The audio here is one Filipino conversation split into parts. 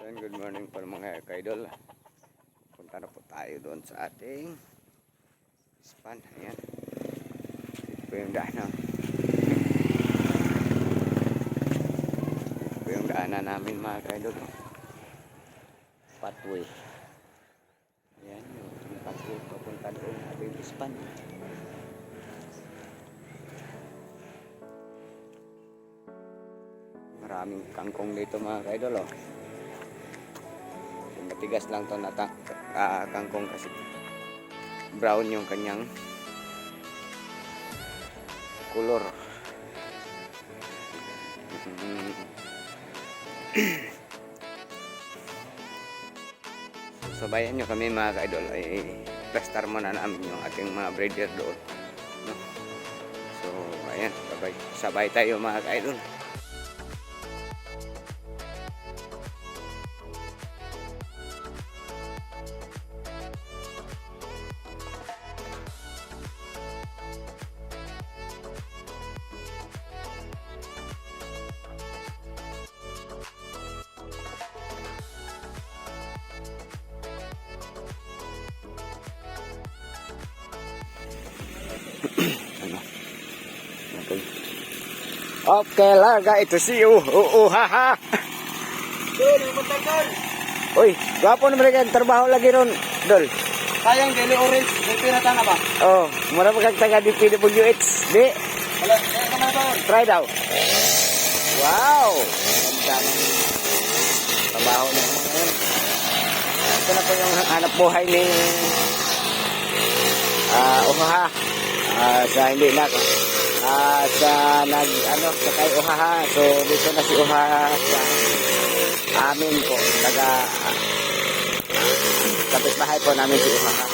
And good morning po mga kaidol. Punta na po tayo doon sa ating span. Ayan. Ito po yung daanan. Ito po yung daanan namin mga kaidol. Pathway. Ayan. Yung pathway papunta doon sa ating span. Maraming kangkong dito mga kaidol. Oh. Matigas lang to na kangkong kasi brown yung kanyang color. So, sabayan nyo kami mga ka-idol, ay plaster muna namin yung ating mga breeder doon, no? So ayan, sabay tayo mga ka-idol. Ano? Okay, larga ito si haha. Uy, gwapo na mereka trabaho lagi ron, Dol. Sayang daily orange, may pirata na ba? Oh, mura magkagtaga di PWH, di? Wala, kaya ka na ba? Try daw. Wow! Ganda ng trabaho na mga ngayon. Ito na po yung hanap buhay ni Uhaha. Sa hindi na sa sa kay Uhaha. So dito na si Uhaha sa amin po, taga kapitbahay po namin si Uhaha.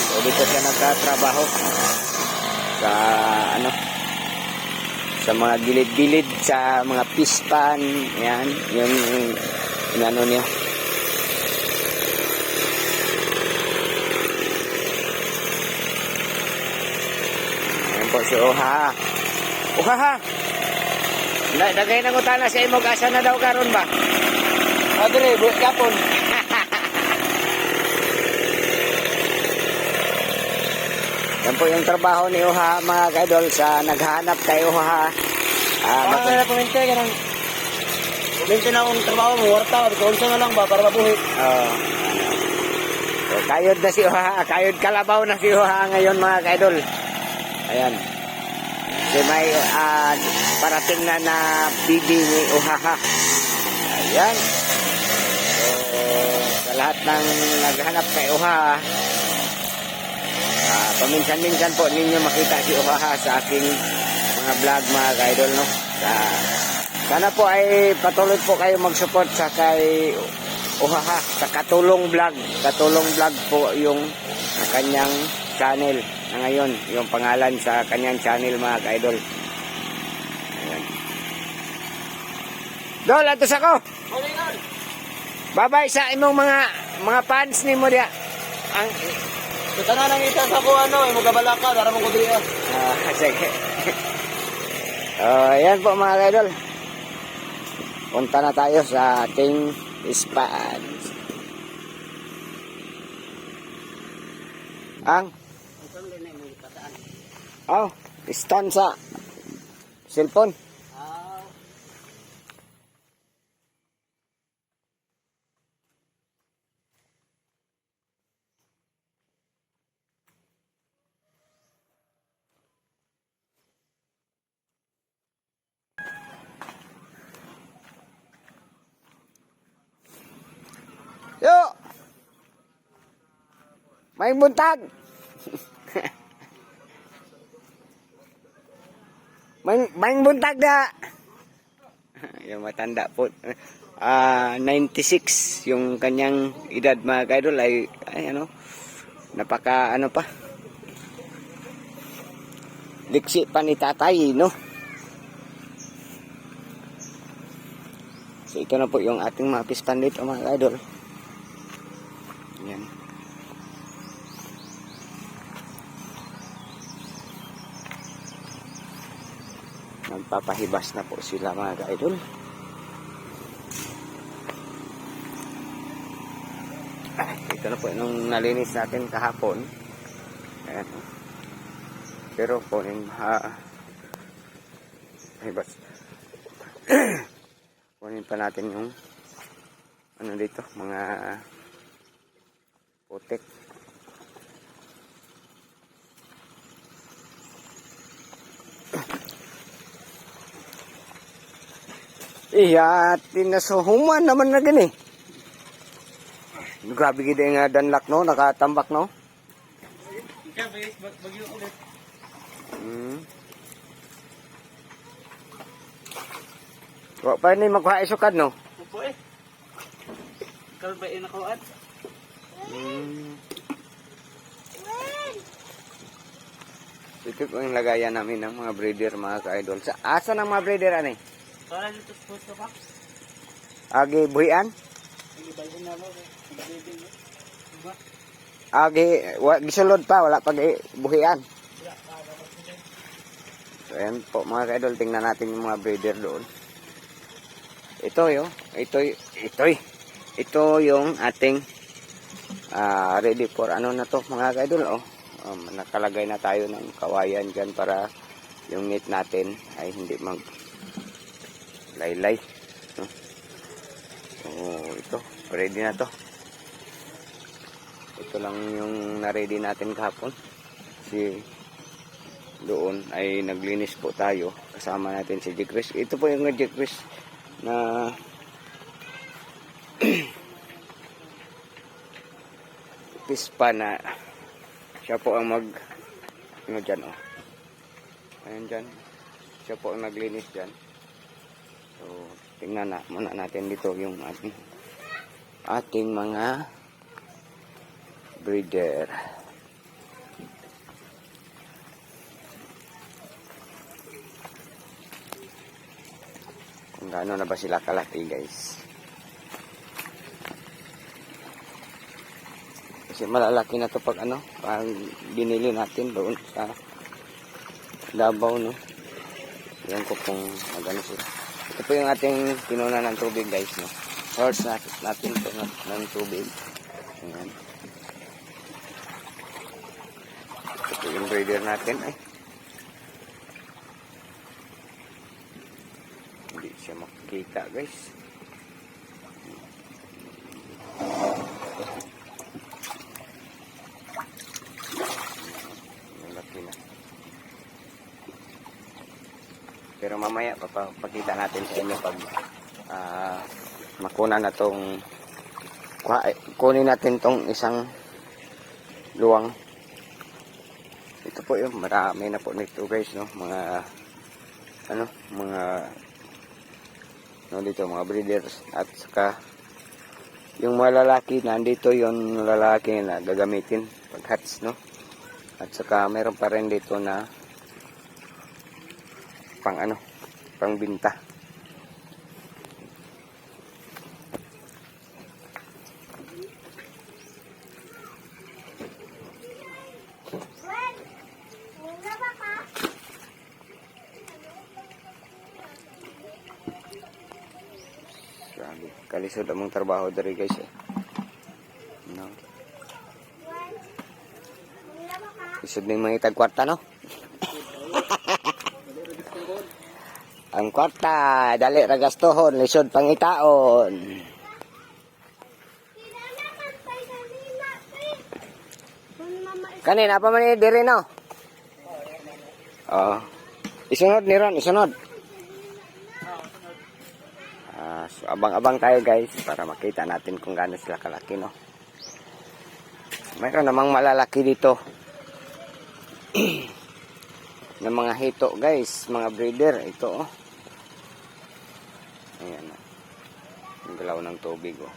So dito siya nagtatrabaho sa sa mga gilid-gilid, sa mga pispan, yan, yung inano niya. Ayan po si Uhaha. Uhaha! Dagay ng utana sa imo, asa na daw karon ba? Adre, buat kapon. Yan po yung trabaho ni Uhaha mga kaidol, sa naghanap kay Uhaha. Baka na pumente ka ng pumente na akong trabaho mo, warta, konso na lang ba para mabuhi. So, kayod na si Uhaha, kayod kalabaw na si Uhaha ngayon mga kaidol. Ayan. So, may parating na bibi ni Uhaha. Ayan. So, sa lahat ng naghanap kay Uhaha, paminsan-minsan po ninyo makita si Uhaha sa aking mga vlog mga ka-idol, no? Sana po ay patuloy po kayo mag-support sa kay Uhaha sa Katulong Vlog. Katulong Vlog po yung kanyang channel na ngayon, yung pangalan sa kanyang channel mga ka-idol. Ayan. Dol, atos ako. Bye-bye sa imong mga fans ni mo dia. Ang Kita na nang isa sa ko magabala ka, dara mo ko diri. Sige. Ayan po mga kaidol. Punta na tayo sa ating span. Stand sa cellphone. Yo! May buntag! may buntag na! Yung matanda po. 96 yung kanyang edad mga kaidol, ay napaka pa. Liksi pa ni tatay, no? So ito na po yung ating mga pispan dito mga kaidol. Yan. Nagpapahibas na po sila mga ka-idol. Ito na po nung nalinis natin kahapon. Ayan. Pero kunin ay bas. Kunin pa natin yung ano dito, mga putik. Iya, tinasuhuman naman na gani. Grabe gid nga danlak no, nakatambak no. Bagyo ulit. Wa pa ni magkuha isukad no. Opo eh. Kalbay na kawat. Ito po yung lagayan namin ng mga breeder, mga ka-idol. Sa asa ng mga breeder ani? Para dito sa posto pa. Agi buhian? Ibalhin na mo. Diba? Agi gisulod pa, wala pag buhian. So ayan po mga ka-idol, tingnan natin yung mga breeder doon. Ito yung ating ready for ano na to mga ka-idol. Nakalagay na tayo ng kawayan dyan para yung meat natin ay hindi mag laylay. So ito, ready na to. Ito lang yung na-ready natin kahapon. Kasi doon ay naglinis po tayo. Kasama natin si Jekris. Ito po yung Jekris na pispa na siya po ang ano dyan ayan dyan, siya po ang naglinis dyan. So tingnan na muna natin dito yung ating mga breeder. Kung gaano na ba sila kalaki guys. Kasi malalaki na to pag pag binili natin doon sa Davao no. Yan ko kung magano sila. Ito po yung ating pinuna ng tubig guys no. Source natin to ng tubig. Ayan. Ito yung breeder natin ay. Hindi siya makikita guys. Pero mamaya papakita natin sa inyo pag makuna na tong kunin natin tong isang luwang. Ito po yung marami na po nito guys no, mga dito mga breeders at saka yung mga lalaki nandito yung lalaki na gagamitin pag hatch no. At saka meron pa rin dito na pang binta. Grabe, kalisod among trabaho diri guys eh. No. Isod ning mga itag kwarta no. Ang kwarta, dali ragastohon, lisod pangitaon. Kanin, apa man diri no? Oh. Isunod ni Ron, isunod. So abang-abang tayo guys para makita natin kung gaano sila kalaki no. Mayroon namang malalaki dito. Ng mga hito guys, mga breeder ito oh. Ayan o. Yung galaw ng tubig o.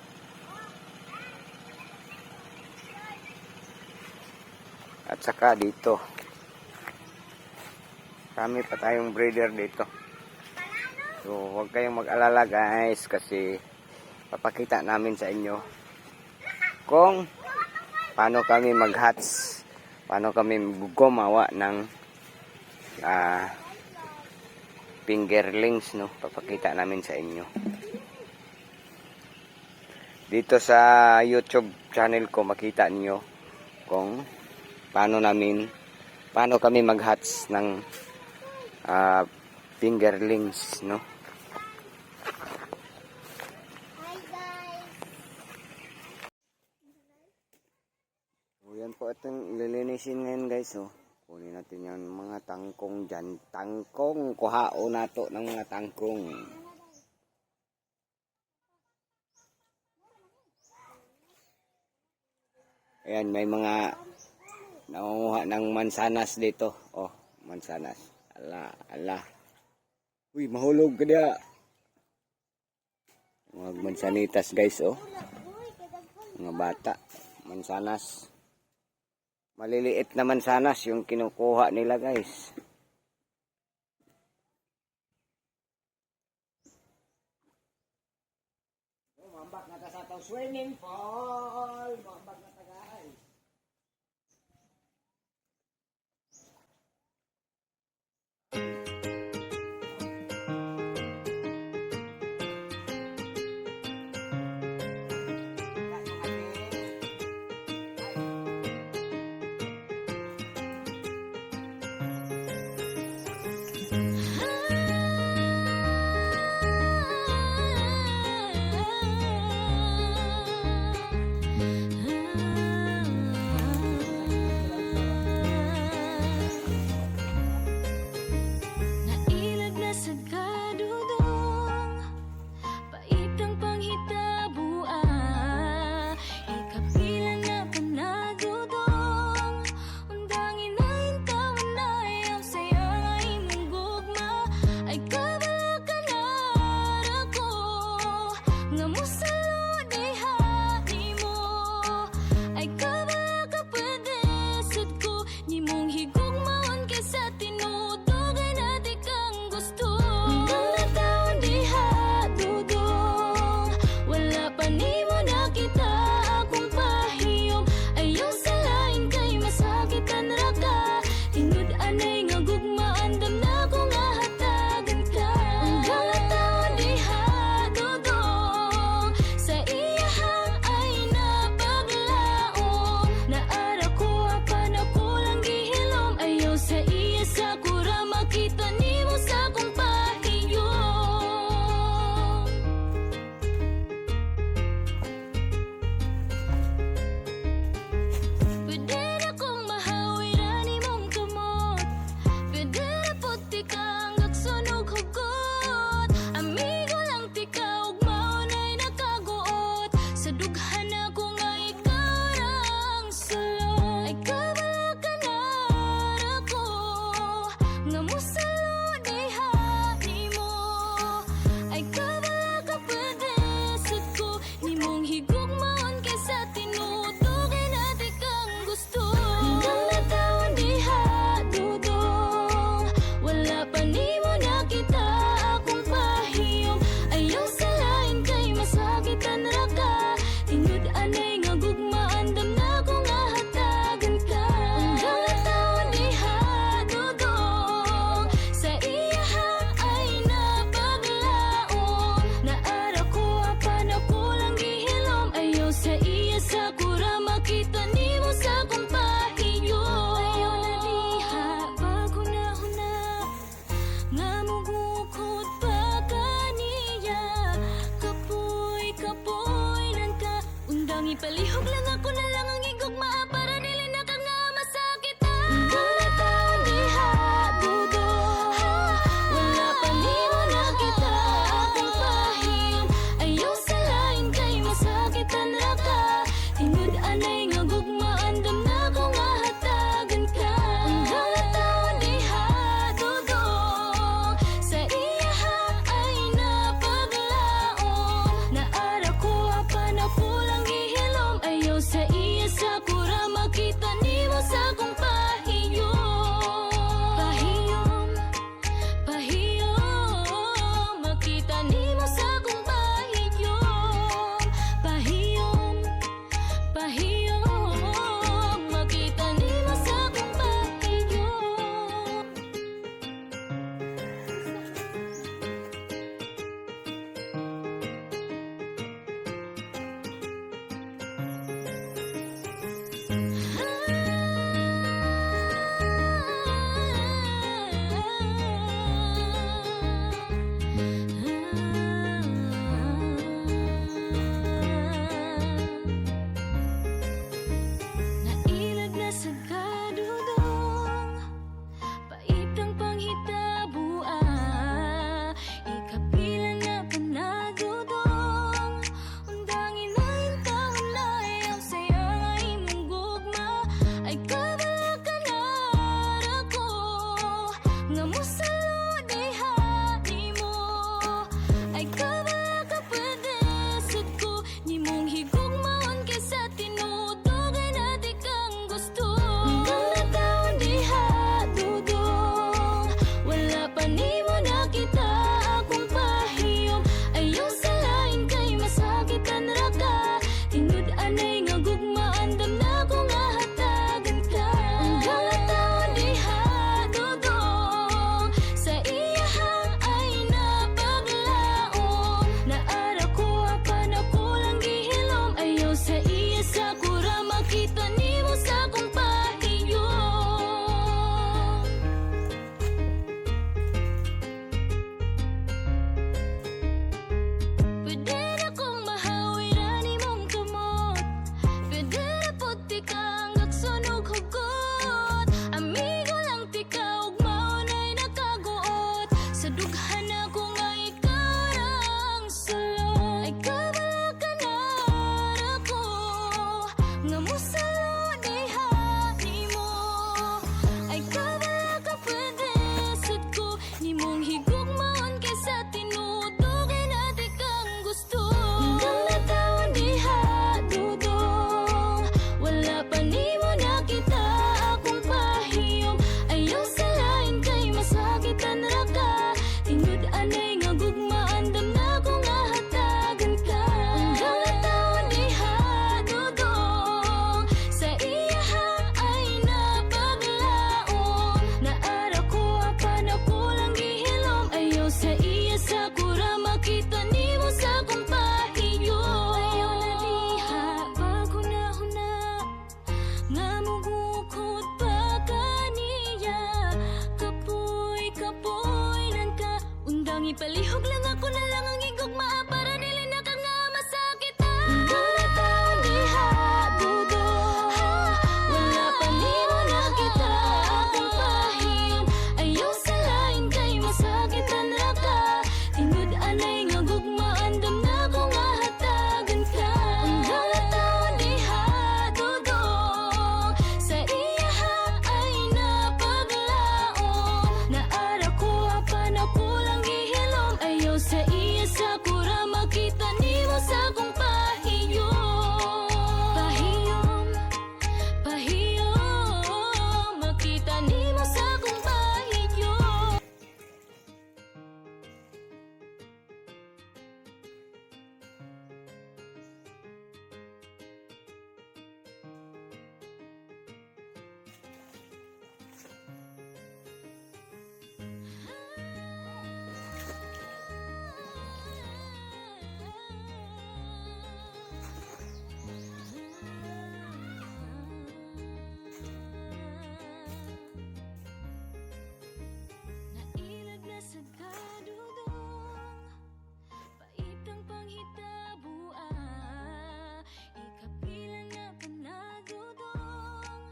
At saka dito. Kami pa tayong breeder dito. So huwag kayong mag-alala guys. Kasi papakita namin sa inyo kung paano kami mag-hatch. Paano kami gumawa ng fingerlings no, papakita namin sa inyo. dito sa YouTube channel ko makita niyo kung paano kami mag-hatch ng fingerlings, no? So, yan po itong lilinisin ngayon guys, oh. Kunin natin yung mga tangkong dyan. Tangkong, kuhao nato ng mga tangkong. Ayan, may mga nangunguha ng mansanas dito. Oh, mansanas. Ala, ala. Uy, mahulog ka diya. Mga mansanitas guys, oh. Mga bata, mansanas. Maliliit na mansanas yung kinukuha nila guys. Mambak na ka sa tao swimming pool. Mambak na tagay. Nailag na sa kadudong, paitang panghitabo ikapila na panagudong, undangin na intawan na ayaw sayang ay mong gugma, ay kabala ka na rako, nga musalo di hani mo, ay kabala ka pwede sud ko, ni mong higugmaon kaysa tinutugan natin kang gusto. Hanggang nataon diha dudong, wala pa ni mo nakita akong pahiyom, ayaw sa lain kay masakitan ra ka, tinud anay nga gugmaan damna ko nga hatagan ka. Hanggang nataon diha dudong, sa iyahang ay napaglaom, naara ko apan ako lang gihilom, ayaw sa iya sa kura makita nimo sa kong pahiyom. Pwede na kong mahawiran imong kamot, pwede na puti kang gagsunog hugot, amigo lang tika ug maunay nakaguot, sa dughan ako nga ikaw rang sulod, ay kabala ka na rako, nga musalo diha nimo, ay kabala ka pwede sud ko, nimong higugmaon kaysa tinutugan natin kang gusto. Hanggang nataon diha dudong, wala pa nimo nakita akong pahiyom, ayaw sa lain kay masakitan ra ka, tinud anay nga gugmaan damna ko nga hatagan ka. Hanggang nataon diha dudong, sa iyahang ay napaglaom, naara ko apan ako lang gihilom, ayaw sa iya sa kura makita nimo sa kong pahiyom. Ayaw na diha paghuna-huna, nga mugukod pa kaniya, kapoy lang ka, undang ipalihog lang ako na lang ang igugmaa para dili na ka nga masakitan. Hanggang nataon diha dudong, wala pa nimo nakita akong pahiyom, ayaw sa lain kay masakitan ra ka, tinud anay nga gugmaan damna ko nga hatagan ka. Hanggang nataon diha dudong, sa iyahang ay napaglaom, naara ko apan ako lang gihilom, ayaw sa iya ipalihog lang ako na lang ang igugma para dili na ka nga masakitan. Undang na taon diha dudo, wala pa nimo nakita akong pahiyom. Ayaw sa lain kay masakitan ra ka. Tingod anay nga gugma andam na ko nga hatagan ka. Undang na taon diha dudo, sa iya ay napaglaom. Naara ko apan ako lang gihilom. Ayaw sa iya sa kura makita nimo sa kong pahiyom. Pahiyom, pahiyom, makita nimo sa kong pahiyom. Nailag na sa kadudong, paitang panghitabo ikapila na panadudong.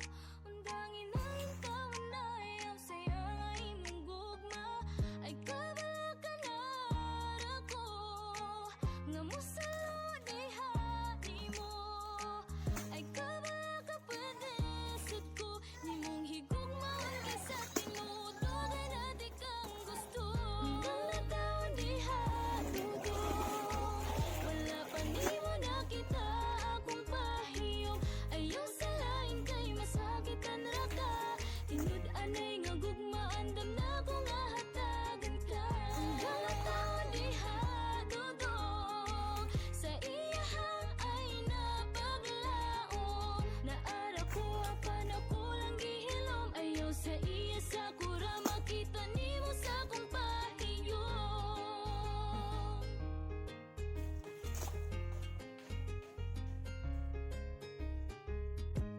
Undangin na yung taon na ayaw sa'yo nga imong gugma. Ay kabala ka na rako, nga musalo diha nimo. Ay kabala ka padesot ko, nimong higugmaon kay sa tinuod. Dugay na di kang gusto. Undang na taon diha dudo, wala pa nimo nakita akong pahiyom. Ayaw sa lain kay masakitan ra ka. Tingod anay nga gugma andam na ko nga hatagan ka. Undang na taon diha dudo, sa iya ay napaglaom. Naara ko apan ako lang gihilom. Ayaw sa iya sa kura makita nimo sa kong pahiyom.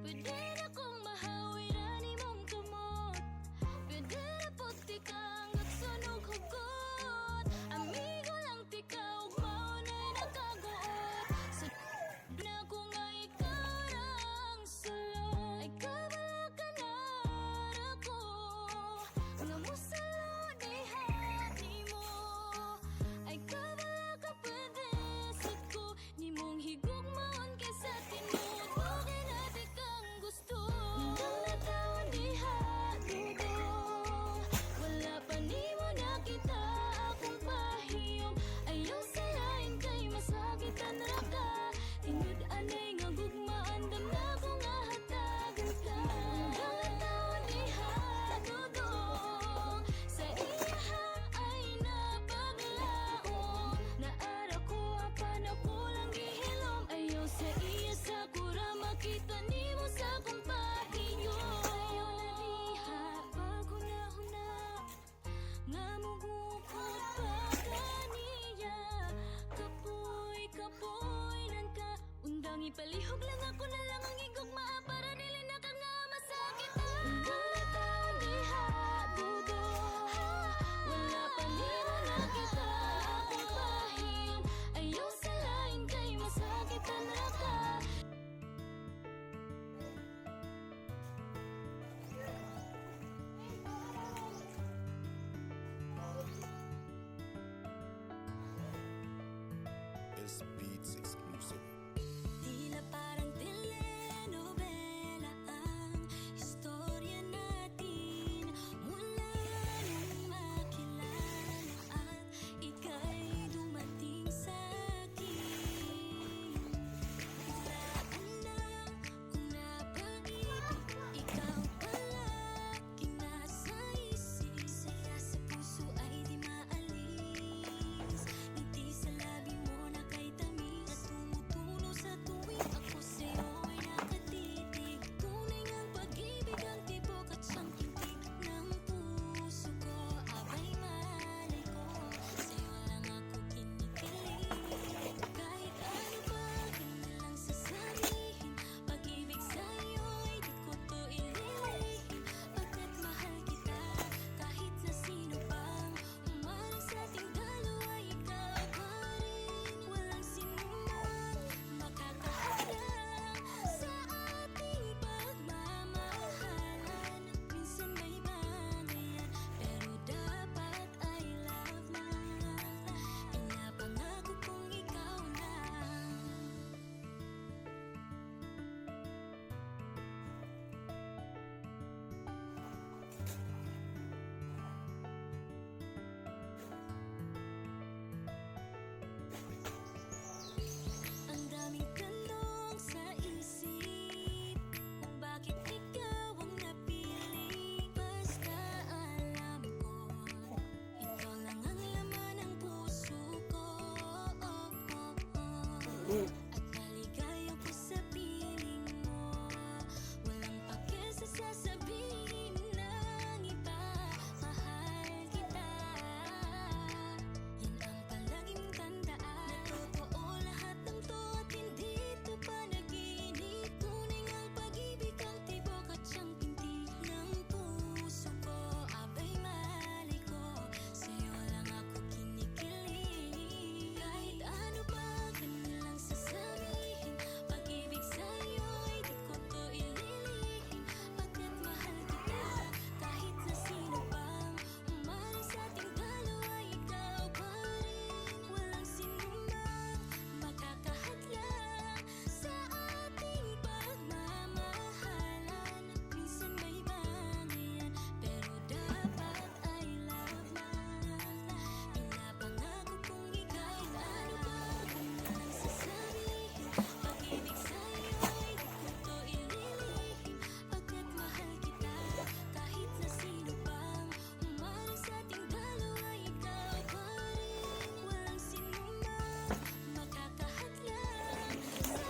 Pwede na kong mahawiran imong kamot. Pwede na puti kang nagsunog hugot. Amigo lang tikaw, maunay nakaguot. Sa na ko nga ikaw lang solo. Ay kabala ka na rako, nga musalo diha nimo. Ay kabala ka padesot ko, nimong higugmaon kay sa tinuod. Dugay na di kang gusto. Undang na taon diha dudo, wala pa nimo nakita akong pahiyom. Ayaw sa lain kay masakitan ra ka. Tingod anay nga gugma andam na ko nga hatagan ka. Undang na taon diha dudo, sa iya ay napaglaom. Naara ko apan ako lang gihilom. Ayaw sa iya sa kura makita nimo sa kong pahiyom. Ayaw na diha paghuna-huna, nga mugukot pa kaniya. Kapoy, kapoy nan ka. Undang ipalihog lang ako na lang ang igugma para dili na ka nga masakitan. Undang na taon diha dudo, wala pa nimo nakita akong pahiyom. Ayaw sa lain kay masakitan ra ka. It's Beats exclusive. Tila parang telenovela ang istorya natin. Mula nung makilala at ika'y dumating sa akin. Biglaan lang kung napaibig, ikaw palagi nasa isip. Saya sa puso ay di maalis, ngiti sa labi mo na kay tamis. At naligayaw ko sa piling mo. Walang pakil sa sasabihin ng iba. Mahal kita. Yan ang palagi mong tandaan. Na totoo lahat ng to at hindi ito panaginip. Tunay ngang pag-ibig ang tibok at siyang pinti ng puso ko. Abay malay ko, sa'yo lang ako kinikilig. Kahit ano pa kanilang sasabihin, pag-ibig sa'yo ay di ko to ililihim. Pagkat mahal kita, kahit na sino pang umaring sa ating dalawa, ikaw pa rin. Walang sinumang makakahadlang sa ating pagmamahalan. Minsan may bangayan, pero dapat ay love lang. Pinapangako kong ikaw ano ba kanilang sasabihin, pag-ibig sa'yo ay di ko to ililihim. Pagkat mahal kita, kahit na sino pang umaring sa ating dalawa, ikaw pa rin. Walang sinumang makakahadlang sa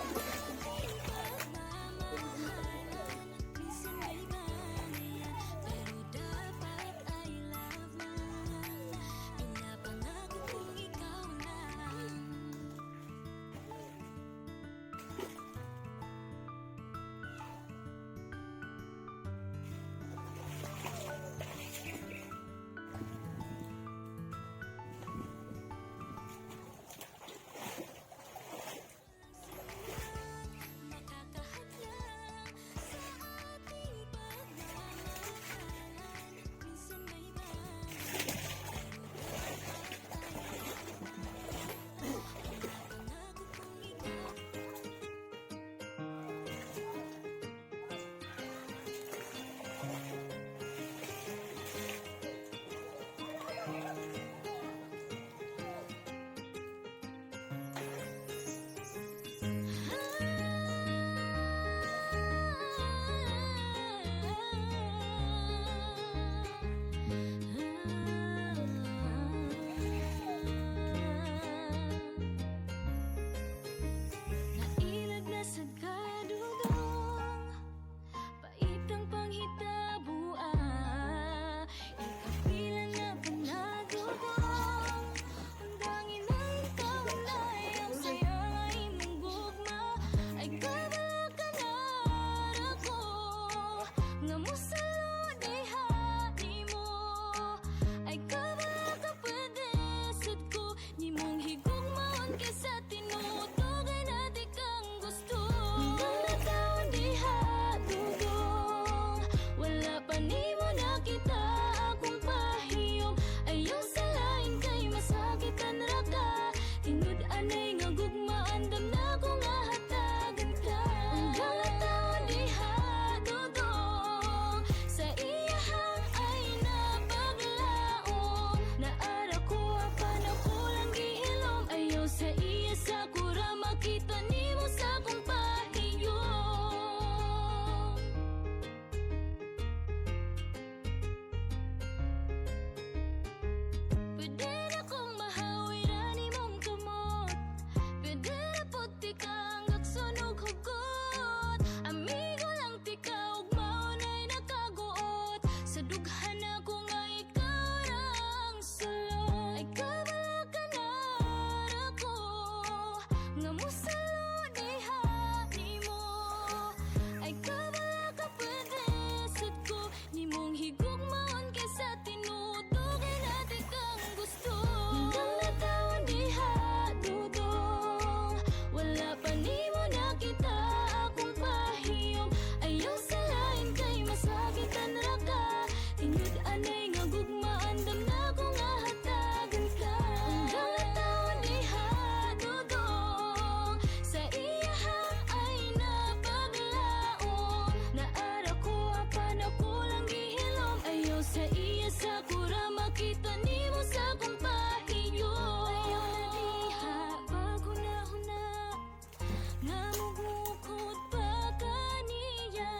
ating pagmamahalan. Minsan may bangayan, pero dapat ay love lang. Pinapangako kong ikaw lang. Makakahadlang sa ating pagmamahalan. Minsan may bangayan, pero dapat ay pinapangako kong ikaw. Nailag na sa kadudong, pait ang panghitabo. Ikapilan na panagudong, undangin na ikaw na ang sayang ay mong gugma. Ay kabala ka na ako, nga mo sa lodi mo. Ay kabala ka pwede sad ko, ni mong higugmaon kaysa tinutugay na di kang gusto. Hanggang nataon diha dugong, wala pa ni mo nakita akong pahiyom. Ayaw sa lain kay masakitan ra ka, tinud-anay nga gugmaan dam na ko nga hatagan ka. Hanggang nataon diha dugong, sa iyahang ay napaglaom. Naara ko pa na kulang gihilom, ayaw sa iya sa kura makita nimo sa kong pahiyom. Pwede na kong mahawi rani mong kamot, pwede na puti kang agsunog hugot. Amigo lang tikaw ug maunay nakaguot, sa dughan ako nga ikaw rang sulod. Ay kabala ka na ako, nga mo sa lodiha nimo. Ay kabala ka pwede sad ko, ni mong higugmaon kaysa tinutugay na di kang gusto. Hanggang natawan diha dudong, wala pa ni mo nakita akong pahiyom. Ayaw sa lain kay masakitan ra ka, tinud-anay nga gugmaan dam na ko nga hatagan ka. Hanggang natawan diha dudong, sa iyahang ay napaglaom. Naara ko pa na kulang gihilom, ayaw sa iya sa kura makita nimo sa kong pahiyom. Ayaw na diha bago na huna, nga mugukod pa kaniya.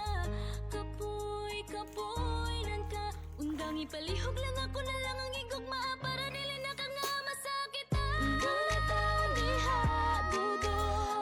Kapoy nan ka, undang ipalihog lang ako na lang ang igugmaa para dili na ka nga masakitan. Hanggang nataon diha dudong,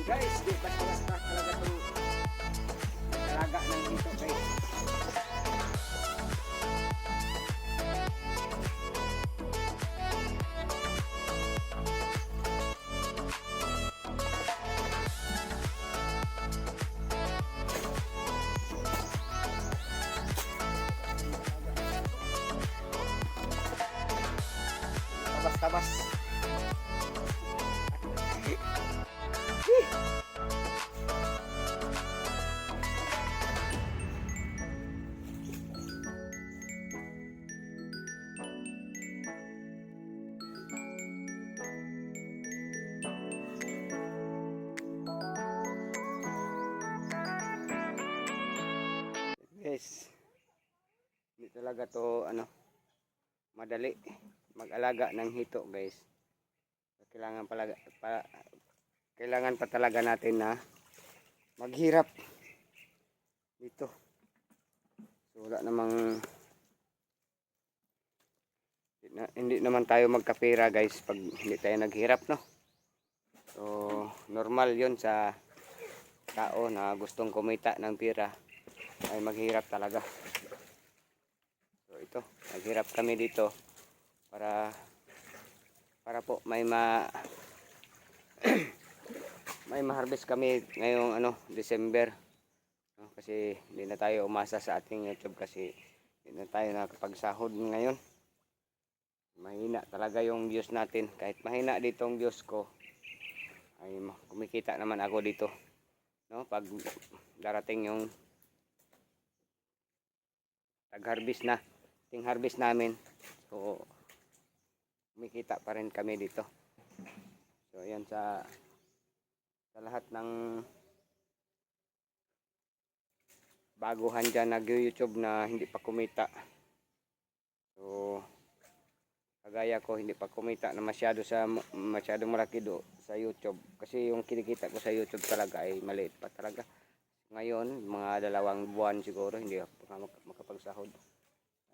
Guys, di basta-basta talaga itong talaga ng dito guys. Tabas-tabas. Guys, hindi talaga to madali mag-alaga ng hito guys. Kailangan pa talaga natin na maghirap dito. So wala namang hindi naman tayo magkapera guys pag hindi tayo naghirap, no? So normal 'yon sa tao na gustong kumita ng pera ay maghirap talaga. So ito, naghirap kami dito para po may may ma-harvest kami ngayong December. No, kasi hindi na tayo umasa sa ating YouTube kasi hindi na tayo nakapagsahod ngayon. Mahina talaga yung views natin. Kahit mahina dito ang views ko ay kumikita naman ako dito. No, pag darating yung tag-harvest na, ting harvest namin. So kumikita pa rin kami dito. So ayan sa lahat ng baguhan dyan nag-YouTube na hindi pa kumita. So kagaya ko hindi pa kumita na masyadong malaki sa YouTube. Kasi yung kinikita ko sa YouTube talaga ay maliit pa talaga. Ngayon, mga 2 buwan siguro hindi ako makapagsahod.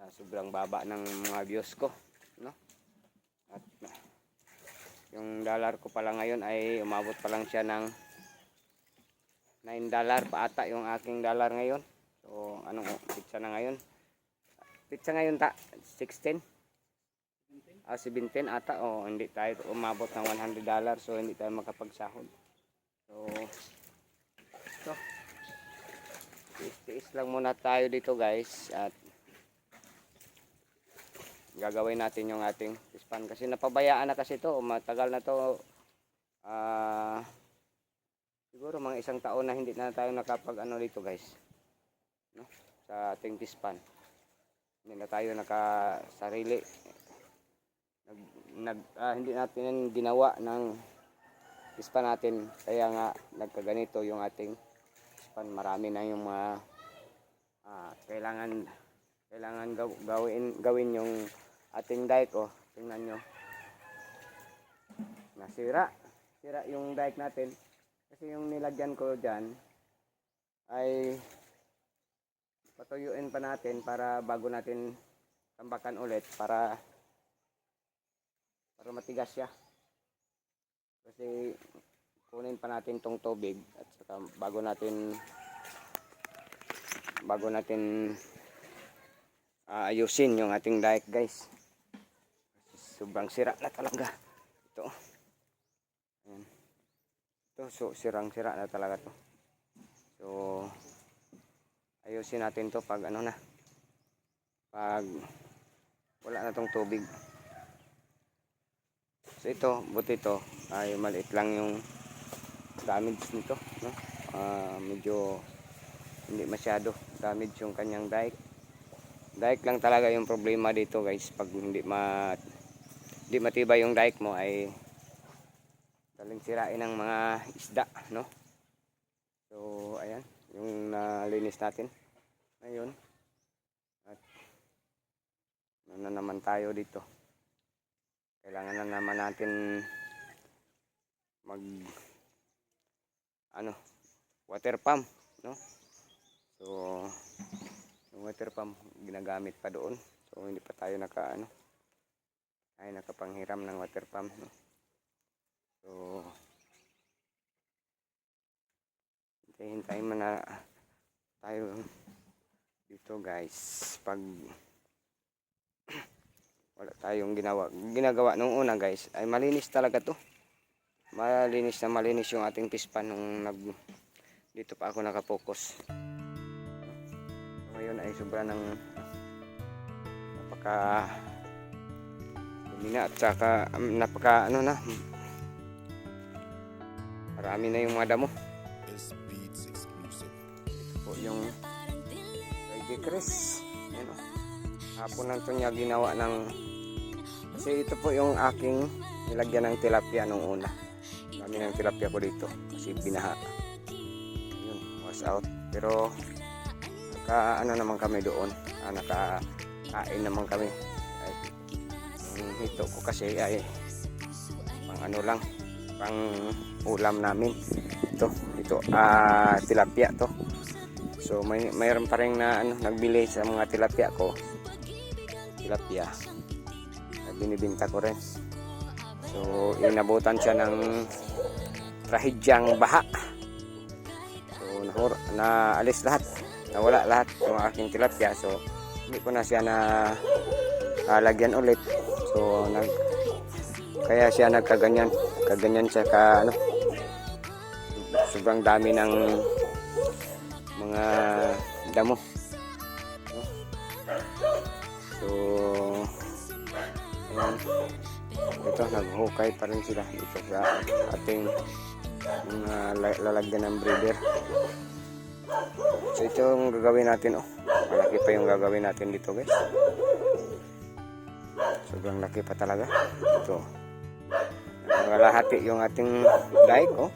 Sobrang baba ng mga views ko, no? At yung dollar ko pala ngayon ay umabot pa lang siya ng $9 pa ata yung aking dollar ngayon. So anong pizza na ngayon? Pizza ngayon 16? 17 ata. Hindi tayo umabot ng $100, so hindi tayo makapagsahod. So ito, tiis lang muna tayo dito guys at gagawin natin yung ating fish pan kasi napabayaan na kasi ito, matagal na to. Siguro mga 1 taon na hindi na tayo nakapag dito guys, no? Sa ating fish pan hindi na tayo nakasarili, hindi natin ginawa ng fish pan natin, kaya nga nagkaganito yung ating fish pan. Marami na yung mga kailangan gawin yung ating dike. Tingnan nyo, nasira yung dike natin kasi yung nilagyan ko dyan ay patuyuin pa natin para bago natin tambakan ulit para matigas siya. Kasi kunin pa natin tong tubig at saka bago natin ayusin yung ating dike guys. Sobrang sira na talaga ito. Ayan. So sirang-sira na talaga to. So ayusin natin to pag pag wala na tong tubig. So ito, buti ito ay maliit lang yung damage nito, no? Medyo hindi masyado damage yung kanyang dike. Dike lang talaga yung problema dito guys. Pag hindi matibay yung dike mo ay daling sirain ng mga isda, no? So ayan yung nalinis natin ngayon. At na naman tayo dito. Kailangan na naman natin mag water pump, no? So yung water pump ginagamit pa doon. So hindi pa tayo nakapanghiram ng water pump, no? So Kaya hintayin mo na tayo dito guys. Pag wala tayong ginagawa nung una guys, ay malinis talaga to. Malinis yung ating pispan nung dito pa ako nakapokus. Ngayon ay sobra ng napaka lumina at saka napaka marami na yung mga damo. S Beats exclusive. Ito po yung Reggae Chris. Yan o. Hapon lang ito niya ginawa ng kasi ito po yung aking nilagyan ng tilapia nung una. Dami ng tilapia ko dito kasi binaha. Yun, was out. Pero naman kami doon. Nakakain naman kami. Ay, yung hito ko kasi ay pang ulam namin. Ito tilapia to. So mayroon pa rin na nagbili sa mga tilapia ko. Tilapia. Binibinta ko rin. So inabutan siya ng trahedyang baha. So naalis lahat. Nawala lahat yung aking tilapia. So hindi ko na siya lagyan ulit. So kaya siya nagkaganyan. Kaganyan siya sobrang dami ng mga damo. So ayan. Ito naghukay pa rin sila dito sa ating mga lalagyan ng breeder. So ito yung gagawin natin. Malaki pa yung gagawin natin dito guys. Sobrang laki pa talaga. Ito malahati yung ating dike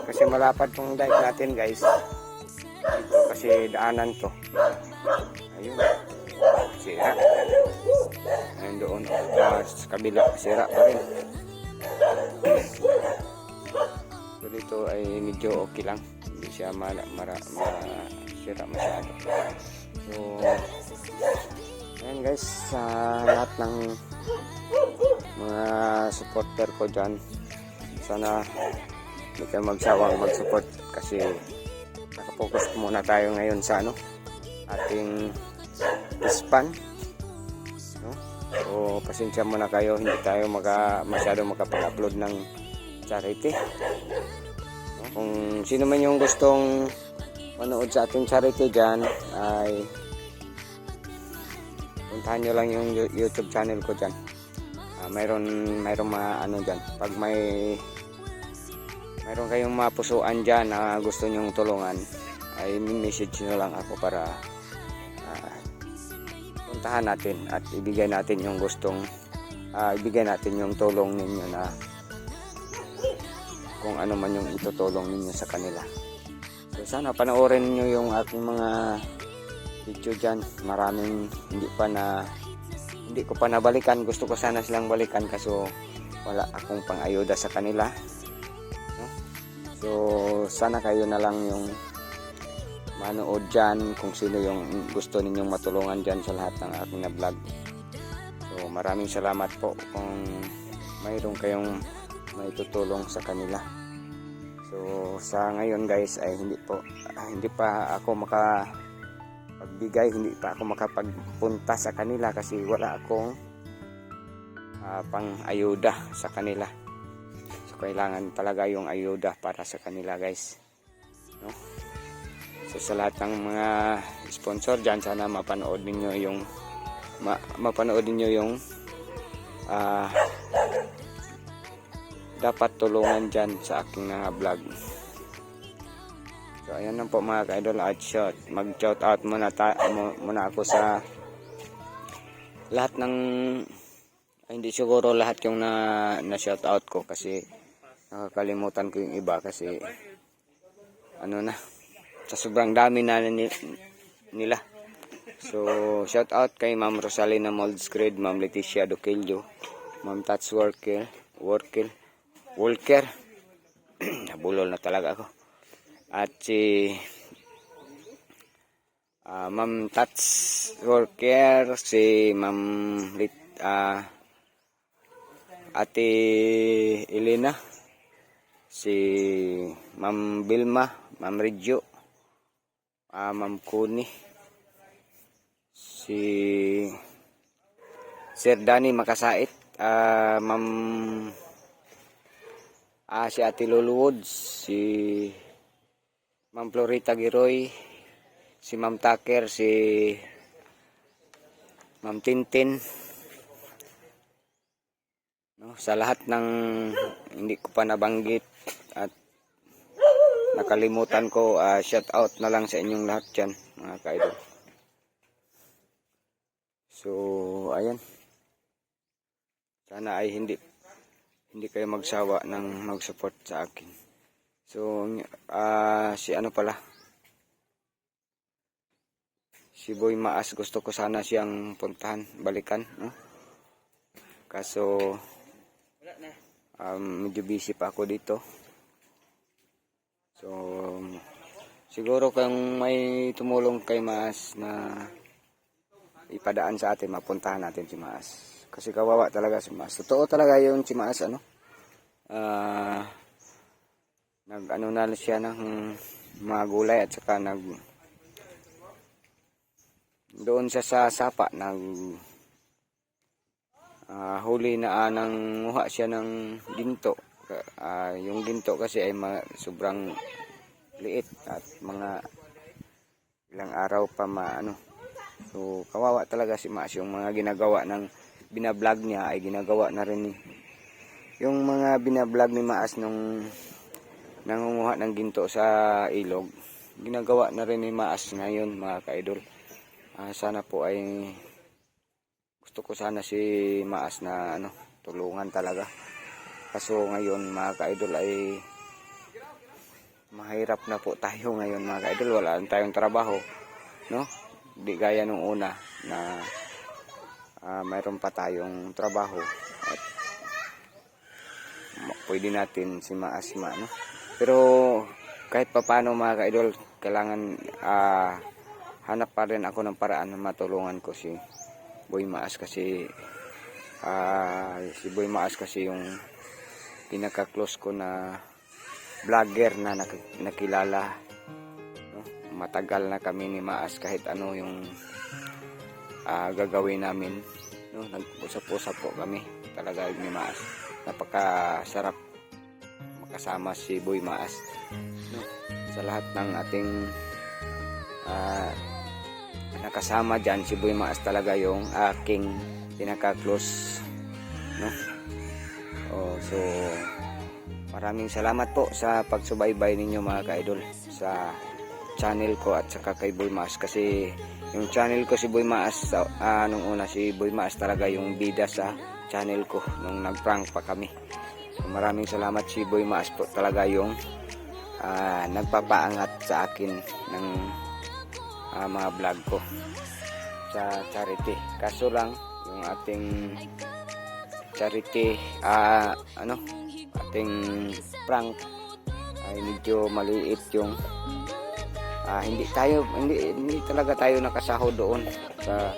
kasi malapad tong dike natin guys. Ito kasi daanan to. Ayun. Sira. Ayun doon. Sa kabila. Sira pa rin. So dito ay medyo okay lang. Hindi siya sira masyado. So ayan guys. Sa lahat ng mga supporter ko dyan, sana hindi kayo magsawang mag-support kasi nakapokus muna tayo ngayon sa ating pispan, no? So pasensya muna kayo, hindi tayo masyado makapag-upload ng charity, no? Kung sino man yung gustong manood sa ating charity dyan ay puntahan nyo lang yung YouTube channel ko dyan. Mayroon mga dyan. Pag mayroon kayong mapusuan dyan na gusto nyong tulungan, ay message nyo lang ako para puntahan natin at ibigay natin yung tulong ninyo na kung ano man yung itutulong ninyo sa kanila. So sana panoorin nyo yung aking mga video dyan. Maraming hindi ko pa nabalikan. Gusto ko sana silang balikan kaso wala akong pang-ayuda sa kanila, no? So sana kayo na lang yung manood dyan kung sino yung gusto ninyong matulungan dyan sa lahat ng aking na vlog. So maraming salamat po kung mayroon kayong maitutulong sa kanila. So sa ngayon guys ay hindi pa ako pagbigay, hindi pa ako makapagpunta sa kanila kasi wala akong pang-ayuda sa kanila. So kailangan talaga yung ayuda para sa kanila guys, no? So sa lahat ng mga sponsor dyan, sana mapanood ninyo yung dapat tulungan dyan sa aking vlog. So ayan lang po mga ka-idol, at mag-shout out muna ako sa lahat ng hindi siguro lahat yung na-shout out ko kasi nakakalimutan ko yung iba kasi sa sobrang dami na nila. So shout out kay Ma'am Rosalina Moldscred, Ma'am Leticia Doquillo, Ma'am Tats Walker nabulol na talaga ako. At si Ma'am Tats Worker, si Ma'am Ate Elena, si Ma'am Vilma, Ma'am Regio, Ma'am Kuni, si Sir Danny Makasait, Ma'am si Ate Lulu Woods, si Ma'am Florita Giroy, si Ma'am Tucker, si Ma'am Tintin, no, sa lahat ng hindi ko pa nabanggit at nakalimutan ko, shout out na lang sa inyong lahat dyan, mga ka-idol. So ayan, sana ay hindi kayo magsawa ng mag-support sa akin. So si ano pala, si Boy Maas, gusto ko sana siyang puntahan, balikan, no? Kaso medyo busy pa ako dito. So siguro kung may tumulong kay Maas na ipadaan sa atin, mapuntahan natin si Maas. Kasi kawawa talaga si Maas. Totoo talaga yun si Maas, ano? Nag-ano na siya ng mga gulay at saka doon sa sapa huli na nanguha siya ng ginto. Yung ginto kasi ay sobrang liit at mga ilang araw pa So kawawa talaga si Maas. Yung mga ginagawa ng binablog niya ay ginagawa na rin yung mga binablog ni Maas nung nangunguha ng ginto sa ilog, ginagawa na rin ni Maas ngayon, mga ka-idol. Sana po ay gusto ko sana si Maas na tulungan talaga. Kaso ngayon, mga ka-idol, ay mahirap na po tayo ngayon, mga ka-idol. Wala lang tayong trabaho, no? Di gaya nung una na mayroon pa tayong trabaho at pwede natin si Maas no? Pero kahit papaano, mga ka-idol, kailangan hanap pa rin ako ng paraan na matulungan ko si Boy Maas kasi si Boy Maas kasi yung pinaka-close ko na vlogger na nakilala, no? Matagal na kami ni Maas, kahit ano yung gagawin namin, no? Nag-usap-usap po kami talaga ni Maas. Napakasarap makasama si Boy Maas, no? Sa lahat ng ating nakasama dyan, si Boy Maas talaga yung aking pinaka-close, no? So maraming salamat po sa pagsubaybay ninyo, mga ka-idol, sa channel ko at saka kay Boy Maas. Kasi yung channel ko si Boy Maas, nung una si Boy Maas talaga yung bida sa channel ko nung nag-prank pa kami. So maraming salamat, si Boy Maas po talaga yung nagpapaangat sa akin ng mga vlog ko sa charity. Kaso lang yung ating charity ating prank ay medyo maliit yung hindi talaga tayo nakasahod doon sa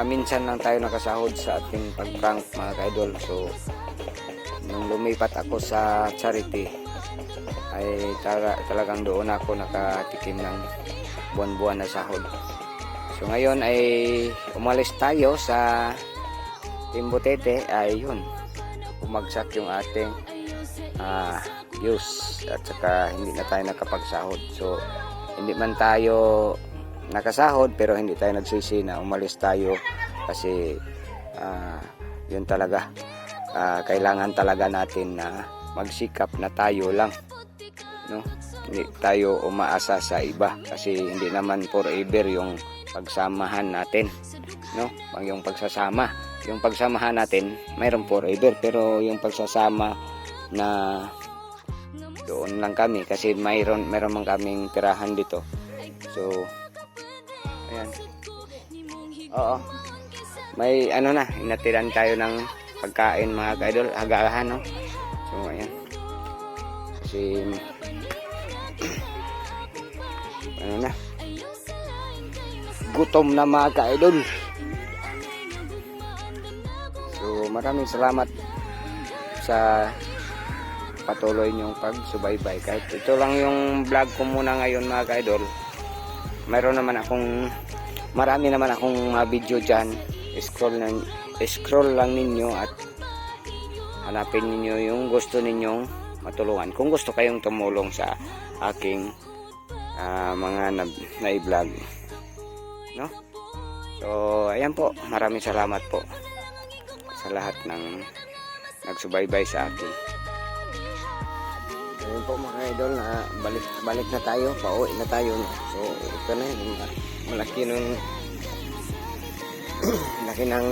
minsan lang tayo nakasahod sa ating pag-prank, mga ka-idol. So nung lumipat ako sa charity ay talagang doon ako nakatikim ng buwan-buwan na sahod. So ngayon ay umalis tayo sa Timbutete, ay yun, umagsak yung ating views at saka hindi na tayo nakapagsahod. So hindi man tayo nakasahod pero hindi tayo nagsisi na umalis tayo kasi yun talaga, kailangan talaga natin na magsikap na tayo lang, no? Hindi tayo umaasa sa iba kasi hindi naman forever yung pagsamahan natin, no? Yung pagsamahan natin mayroon forever, pero yung pagsasama na doon lang kami kasi mayroon man kaming tirahan dito. So ayan, oo, may inatiran tayo ng pagkain, mga ka-idol, hagahan, no? So ayan, kasi gutom na, mga ka-idol. So maraming salamat sa patuloy niyong pagsubaybay. Kahit ito lang yung vlog ko muna ngayon mga ka-idol. Mayroon naman akong, marami naman akong video dyan. Scroll lang ninyo at hanapin ninyo yung gusto ninyong matulungan. Kung gusto kayong tumulong sa aking mga na-vlog. No? So, ayan po. Maraming salamat po sa lahat ng nagsubaybay sa akin. Ayun po mga idol, na balik na tayo, pauwi na tayo. So ito na yun, malaki ng laki ng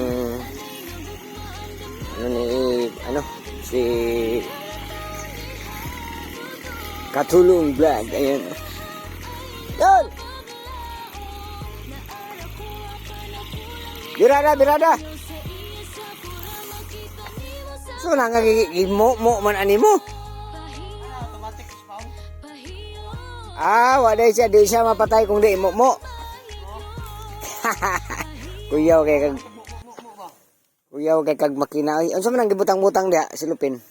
si Katulong Vlog. Ayun. Yun! Birada! So nangagimo man animo. Automatic spawn. Waday siya, di siya mapatay kung di mo. Kuyaw kay kag makina. Ay, unsa man ang gibutang-butang dia silupin?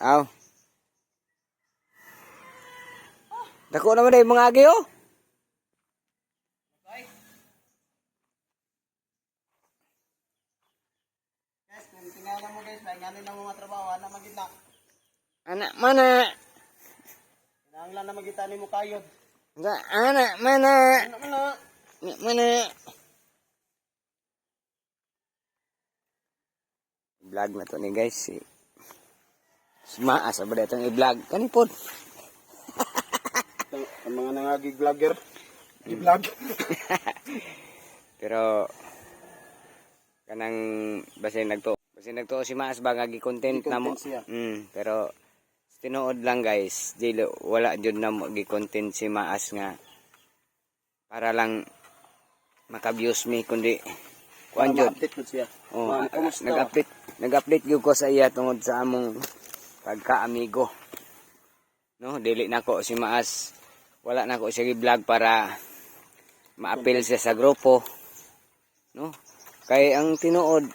Aw. Dako naman day mga agi oh. Tingnan mo guys, ngayon lang mga trabaho, ana magita. Anak mana? Kinahanglan na magita nimo kayod. Anak mana? Ano? Anak mana? Vlog na to ni guys si Maas abad itong i-vlog kanipod. Ang mga nangagi vlogger, i-vlog. Pero kanang basin nagto si Maas ba nga gi-content na mo. Gi-content siya. Pero tinuod lang guys, dili wala jud na mo gi-content si Maas nga para lang maka-views mi kundi kuan jud. Update mo siya. Oh, Kamusta? nag-update gyud ko sa iya tungod sa among pagka-amigo. No, dili nako si Maas. Wala nako siya gi-vlog para ma-appeal siya sa grupo. No? Kay ang tinuod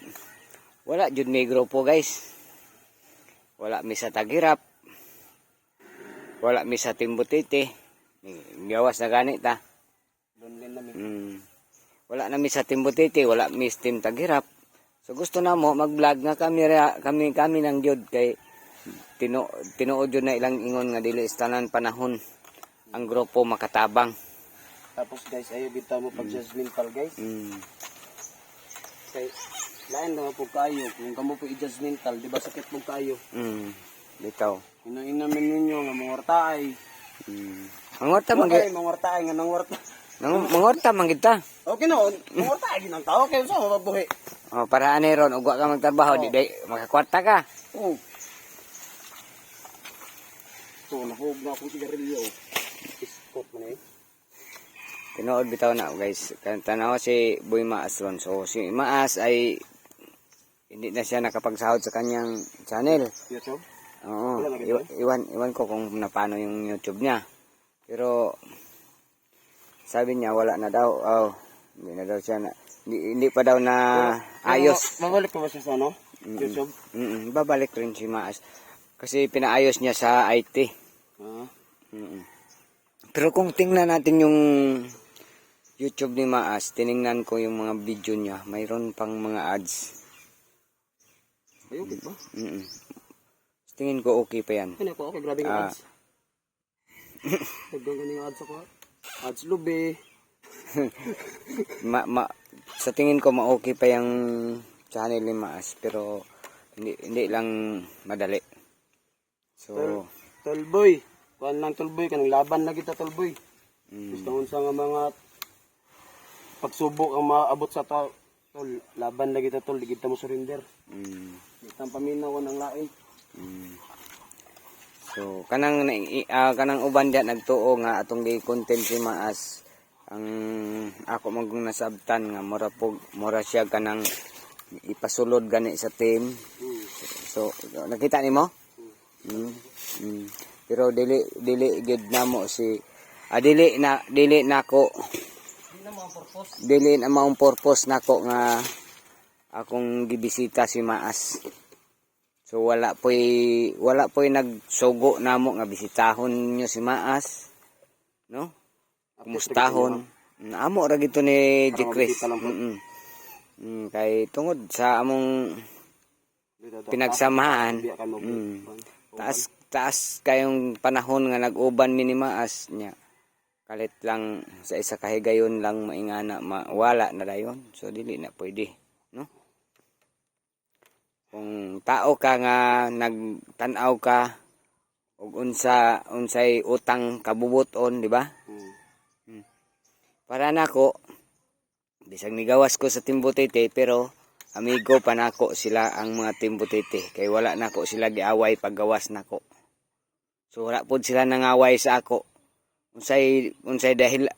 wala jud may grupo guys. Wala mi sa Tagirap. Wala mi sa Timbutite. Gawas na ganit ta. Doon din namin. Wala na mi sa Timbutite, wala mi sa Team Tagirap. So gusto na mo mag-vlog nga kami nang gyud kay tinuod jud na ilang ingon nga dili istanan panahon ang grupo makatabang. Tapos guys, ayo bitaw mo pag judgmental guys. Kay lain na po kayo kung kamo po i-judgmental, di ba sakit po kayo. Bitaw. Inamin ninyo nga mangortaay. Mangorta man gid. Mangortaay nga nangorta. Mangorta man gid ta. Okay no, mangortaay gid ang tao kay sa mabuhi. Oh, para ani ron ugwa ka magtrabaho di day makakwarta ka. Oh. So nahug na akong sigarilyo. Iskot man eh. Tinuod bitaw na guys. Tanaw si Boy Maas ron. So si Maas ay hindi na siya nakapagsahod sa kanyang channel. YouTube? Oo. Iwan ko kung paano yung YouTube niya. Pero sabi niya wala na daw. Hindi na daw siya hindi pa daw na ayos. Mabalik pa ba siya sa ano? YouTube? Babalik rin si Maas. Kasi pinaayos niya sa IT. Pero kung tingnan natin yung YouTube ni Maas, tiningnan ko yung mga video niya, mayroon pang mga ads. Ay, okay ba? Tingin ko okay pa yan. Ano po, okay, grabe yung ads. Nagdagan yung ads ako. Ads lubi. Sa tingin ko ma-okay pa yung channel ni Maas, pero hindi lang madali. So, Tolboy. Kuan lang Tolboy, kanang laban na kita Tolboy. Gusto unsa nga mga pagsubok ang maabot sa tol. Laban na kita tol, di kita mo surrender. Itang paminawan ang lain. So, kanang uban diyan nagtuo nga atong gi-content si Maas. Ang ako magong nasabtan nga mura siya kanang ipasulod gani sa team. So, nakita nimo? Pero dili gid namo si dili nako dili na maong purpose nako nga akong gibisita si Maas. So wala po'y nagsugo namo nga bisitahon ninyo si Maas, no? Kumustahon. Amo ra gito ni Para Jikris. mabisita lang po. Kay tungod sa among pinagsamahan, Biya ka mo. taas kayong panahon nga nag-uban mi ni Maas nya. Kalit lang sa isa kahigayon lang maingana wala na dayon. So dili na pwede, no? Kung tao ka nga nagtan-aw ka og unsay utang kabubuton, di ba? Para nako bisag nigawas ko sa Timbutete pero amigo pa nako sila ang mga Timbutete kay wala nako sila giaway paggawas nako. So wala pod sila nangaway sa ako. Unsay dahil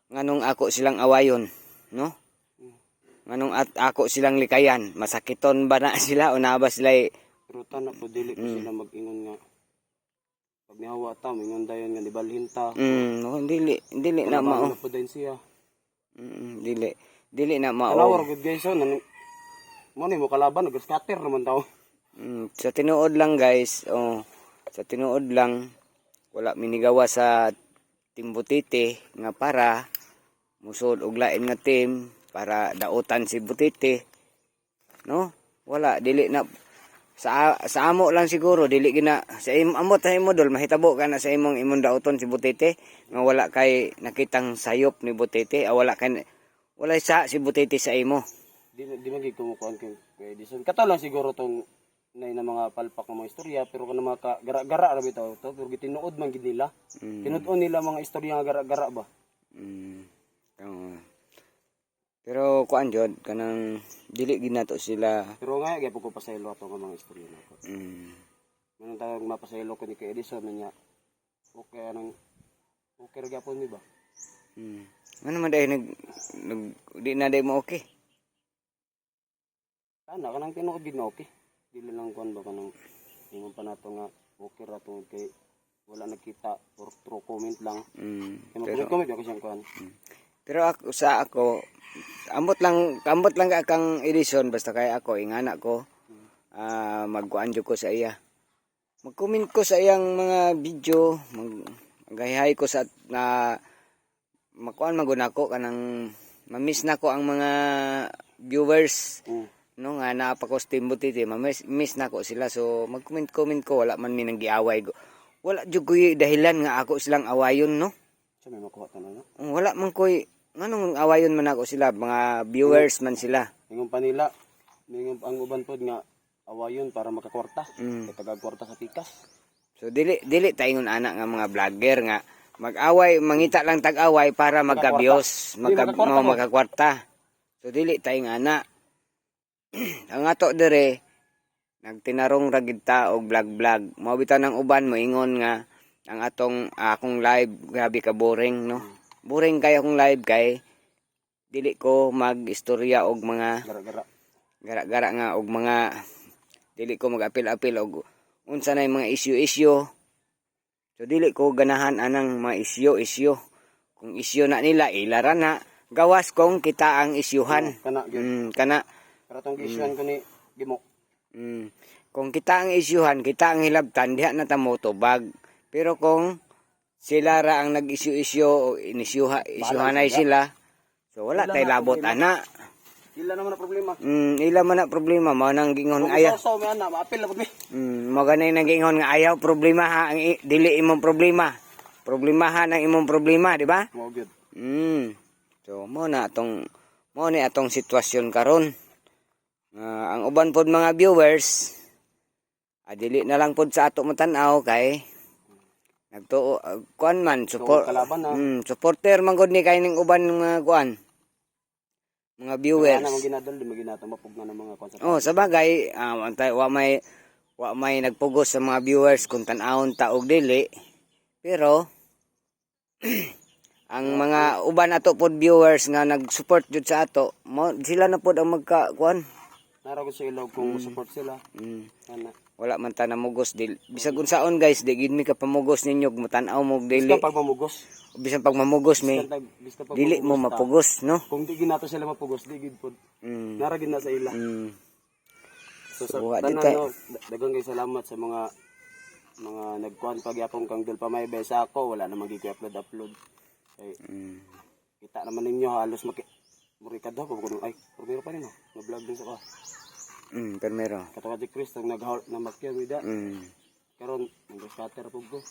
nganong ako silang awayon, no? Nganong ako silang likayan, masakiton ba na sila o na ba sila Pero tanak po dili ko sila mag-ingon nga. Pag nihawa ta, mingon dayon nga nibalhin ta. no, dili na mao. Ano po din siya. Dili na mao. Kalawar good guys so mo ni mo kalaban nag-scatter naman daw. Sa tinuod lang guys, sa tinuod lang wala minigawa sa Timbutete nga para musod og lain nga team para dautan si Butete, no? Wala dili na sa amo lang siguro dili gina sa amot sa imo dol mahitabo ka na sa imong dauton si Butete nga wala kay nakitang sayop ni Butete wala sa si Butete sa imo. Di magig kumukuan kay Edison. Kato lang siguro tong nay na mga palpak ng mga istorya pero kana mga gara-gara ra bitaw to pero gitinuod man gid nila. Tinud-on nila mga istorya nga gara-gara ba. Pero kuan jud kanang dili gid nato sila. Pero nga gyapon ko pasaylo ato nga mga istorya nako. Manong tawag mapasaylo ko ni kay Edison niya. Okay anang okay ra gyapon mi ba? Ano man dahil di na dahil mo okay? Kanang tinuod gid na okay. Dili lang kuan ba kanang ingon pa nato nga okay ra tungod kay wala nakita or true comment lang. Kaya comment ako siyang kuan. Pero ako ambot lang kang Edison basta kay ako ingana ko magkuan jud ko sa iya. Mag-comment ko sa iyang mga video, magahihay ko sa makuan maguna ko kanang mamiss na ko ang mga viewers. No nga naapa ko sa Timbutete, miss na ko sila so mag-comment ko wala man mi nang giaway. Wala jud ko dahilan nga ako silang awayon, no? So may makuha ta na. Wala man koy nganong awayon man ako sila, mga viewers man sila. Ingon pa nila, ingon ang uban pod nga awayon para makakwarta. Kay tagagkwarta sa pikas. So dili taingon ana nga mga vlogger nga mag-away, mangita lang tag-away para magka-views, magkakwarta. So dili tay nga ana. Ang ato dire nagtinarong ra gid ta og vlog. Mao bitaw nang uban moingon nga ang akong live grabe ka boring, no? Boring kay akong live kay dili ko mag-istorya og mga gara-gara nga og mga dili ko mag-apil-apil og unsa nay mga issue. So dili ko ganahan anang mga issue. Kung issue na nila ilaran na gawas kong kita ang isyuhan. Kana para tong isyuhan ko ni Gimo. Kung kita ang isyuhan, kita ang hilabtan, diha na ta mo tubag. Pero kung sila ra ang nag-issue isyuhanay sila. So wala tay labot ana. Ila naman na problema. Ila man na problema mao nang gingon ayaw. So may ana maapil na pud mi. Mo ganay nang gingon nga ayaw problema ha ang dili imong problema. Problemahan ang imong problema, di ba? Mo gyud. So mo ni atong sitwasyon karon. Ang uban pod mga viewers dili na lang pod sa ato matan-aw kay nagtuo kuan man support supporter man gud ni kay ning uban mga kuan mga viewers. Ana man ginadol di maginato mapugna ng mga kuan sa. Sa bagay wa may nagpugos sa mga viewers kung tan-awon ta og dili. Pero ang mga uban ato pod viewers nga nag-support jud sa ato, sila na pod ang magka kuan. Nara ko sa ilog kung support sila. Ana. Wala man ta namugos bisag unsaon guys, di gid mi ka pamugos ninyo matan-aw mo og dili. Bisan pag mamugos. Bisan pag mamugos mi dili mo mapugos, no? Kung di ginato sila mapugos, di gid pod. Nara gid na sa ila. So sa Wa tanan dito. no, daghang kay salamat sa mga nagkuhan pagyapon kang dul pa may sa ako, wala namang gi-upload. Kay kita naman ninyo halos murikad ako kung ay, primero pa rin no. Nga-vlog din sa ka. Permero. Katawa si Chris tong nag-haul na makya wida. Karon nag-scatter pug ko.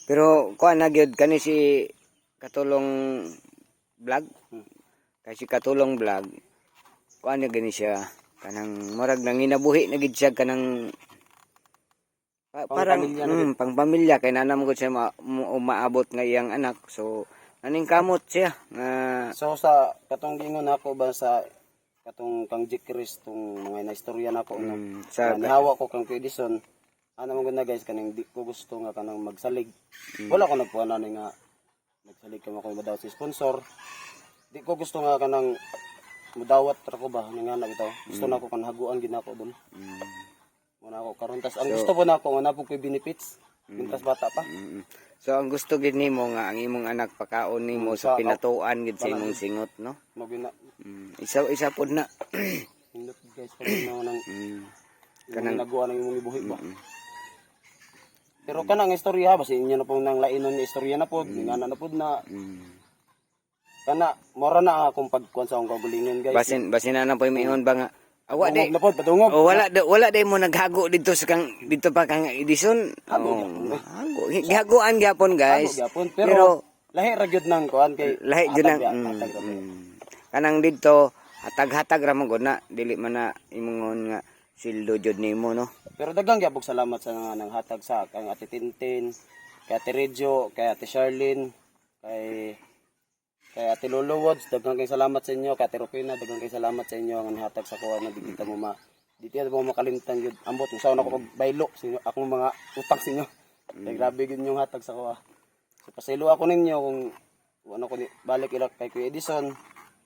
Pero kuan na gyud kani si Katulong Vlog. Kay si Katulong Vlog kuan na gani siya kanang murag nang inabuhi na gid siya kanang parang Pangpamilya na gid. pangpamilya kay nanam gud siya maabot nga iyang anak. So aning kamot siya nga So sa katong gingon ako ba sa katong kang G. Chris tong mga naistorya nako no. sa Nihawa ko kang Edison. Ano man gud na guys kanang di ko gusto nga kanang magsalig. Wala ko nagpuan na nga nagsalig kamo ko madawat sa sponsor. Di ko gusto nga kanang mudawat ra ko ba nga na bitaw. Gusto na ko kan haguan gid nako dun. Muna ako karon tas ang gusto po nako nga napog koy benefits. Mintas bata pa. So ang gusto gid nimo nga ang imong anak pakaon nimo sa pinatuan gid sa imong singot no. Magina Isa pod na. hindot guys pag na nang kanang naguan ang imong ibuhi ba. Pero kanang istorya basi inyo na pong nang lainon ni istorya na pod, nga na pod na. Kana mora na akong pagkuan sa akong kagulingon guys. Basin na po mingon ba nga awa Tungog di. na pod, patungog. Oh wala day mo naghago dito sa kang dito pa kang Edison. Hago. Gihagoan gyapon guys. Gapon pero lahi ra gyud nang kuan kay Lahi jud nang kanang dito hatag-hatag ra mo gud na dili man na imongon nga sildo jud nimo no. Pero daghang gyapon salamat sa nga nang hatag sa kang Ate Tintin, kay Ate Regio, kay Ate Charlene, kay Ate Lolo Woods, daghang kay salamat sa inyo, kay Ate Rupina, daghang kay salamat sa inyo ang hatag sa kuha na di kita mo mo makalimtan gyud. Ambot usaw na ko pagbaylo sa inyo akong mga utang sa inyo. Kay grabe gyud yung hatag sa kuha. So pasaylo ako ninyo kung ano ko balik ila kay Kuya Edison.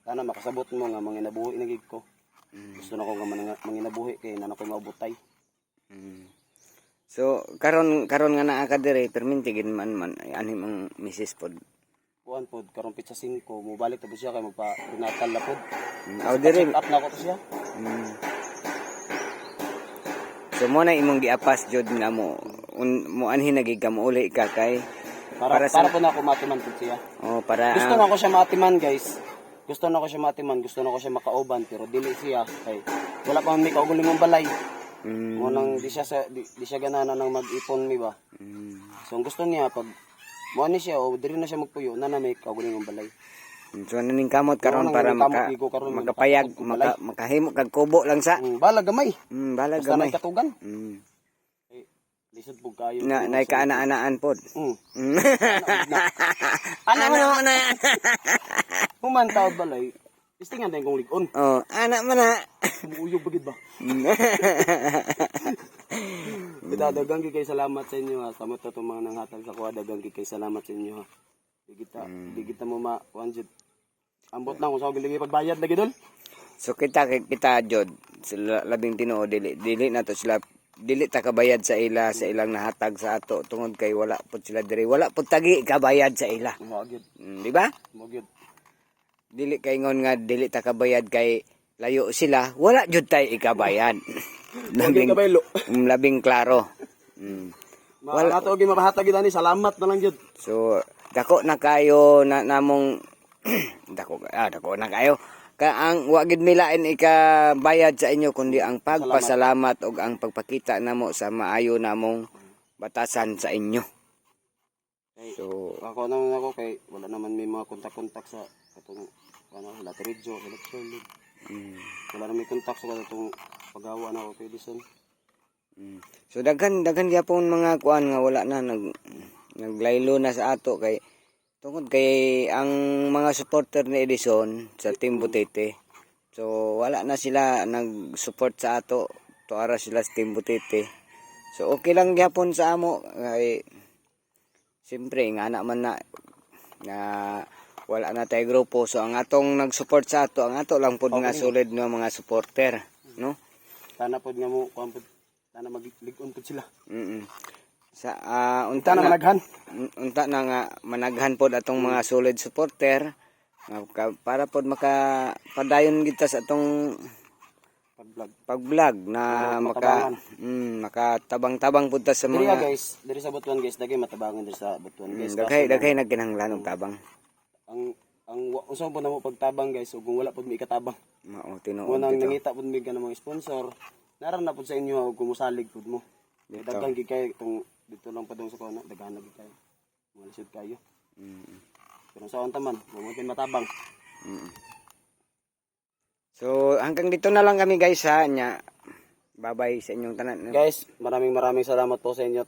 Sana makasabot mo nga mga nabuhi na gid ko. Gusto na ko nga mga nabuhi kay nana ko maubutay. So karon nga naa ka dire perminti gid man anim ang Mrs. pod. Kuan pod karon pizza 5 mo balik tapos siya kay magpa binatal na pod. Aw dire. Up na ko to siya. So mo na imong giapas jud nga mo anhin na gid ka mo uli ka kay Para po na ako matiman po siya. oh para Gusto na ko siya matiman guys. Gusto na ko siya matiman, gusto na ko siya makauban pero dili siya kay wala pa man may kauguling mong balay. Munang di siya ganana nang mag-ipon mi ba. So ang gusto niya pag mo ani siya o diri na siya magpuyo na may kauguling mong balay. so naning kamot karon Oo, para naning kamot, igo karon, makapayag makapag- makahimo kag kubo lang sa Bala gamay. balag Basta gamay may katugan. Lisod po kayo. na kaana-anaan pod. Ano man na. Human taod balay. Istingan tayong kong ligon. Oh, anak man na. Uyog bagid ba? Dagang kay salamat sa inyo ha. Samot to mga nanghatag sa kuha dagang kay salamat sa inyo ha. Di kita mo kuanjud. Ambot na kung sa giligi pagbayad lagi dol. So kita jud sila labing Tinoo dili na to sila dili ta kabayad sa ilang nahatag sa ato tungod kay wala pud sila diri wala pud tagi kabayad sa ila. Mo gyud. Di ba? Mo gyud. Dili kay ngon nga dili ta kabayad kay layo sila wala jud tay ikabayad. labing klaro. Wala to gyud mabahatag gid ani salamat na lang gyud. So dako na kayo namong dako na kayo ang wa gid milain ikabayad sa inyo kundi ang pagpasalamat ug ang pagpakita namo sa maayo namong batasan sa inyo. So Ako naman ako kay wala naman may mga kontak-kontak sa katong la Trejo, Electronic. Wala na may kontak sa katong paggawa na ako kay Edison. So daghan gyapon mga kuan nga wala na naglaylo na sa ato kay tungod kay ang mga supporter ni Edison sa Team Butete. So wala na sila nag-support sa ato. Tuara sila sa Team Butete. So okay lang gyapon sa amo kay siyempre nga man na wala na tay grupo. So ang atong nag-support sa ato, ang ato lang pud nga solid nga mga supporter, no? Sana pod nga mo kuan pod sana magligon pod sila. Sa Unta na managhan. Unta na nga managhan pod atong mga solid supporter para pod makapadayon kita sa atong vlog. pag-vlog na Matabangan. makatabang-tabang punta sa Diri mga guys, diri sa Butuan guys, dagay matabangan diri sa Butuan guys. daghay nagkinahanglan og tabang. Ang usaw po na mo pagtabang guys, ug kung wala pud mi katabang. Mao tinuod Kung nang dito. nangita pud mi ka ng mga sponsor, naran na pud sa inyo og kumusalig pud mo. Dito. Daghang gid kay tong dito lang padung sa kono, daghan na gid kayo. Mga lisod kayo. Pero sa taman, mo matabang. So hanggang dito na lang kami guys ha nya. Bye-bye sa inyong tanan. Guys, maraming salamat po sa inyo.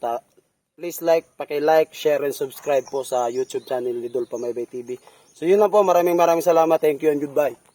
Please paki-like, share and subscribe po sa YouTube channel Lidol Pamaybay TV. So yun lang po, maraming salamat. Thank you and goodbye.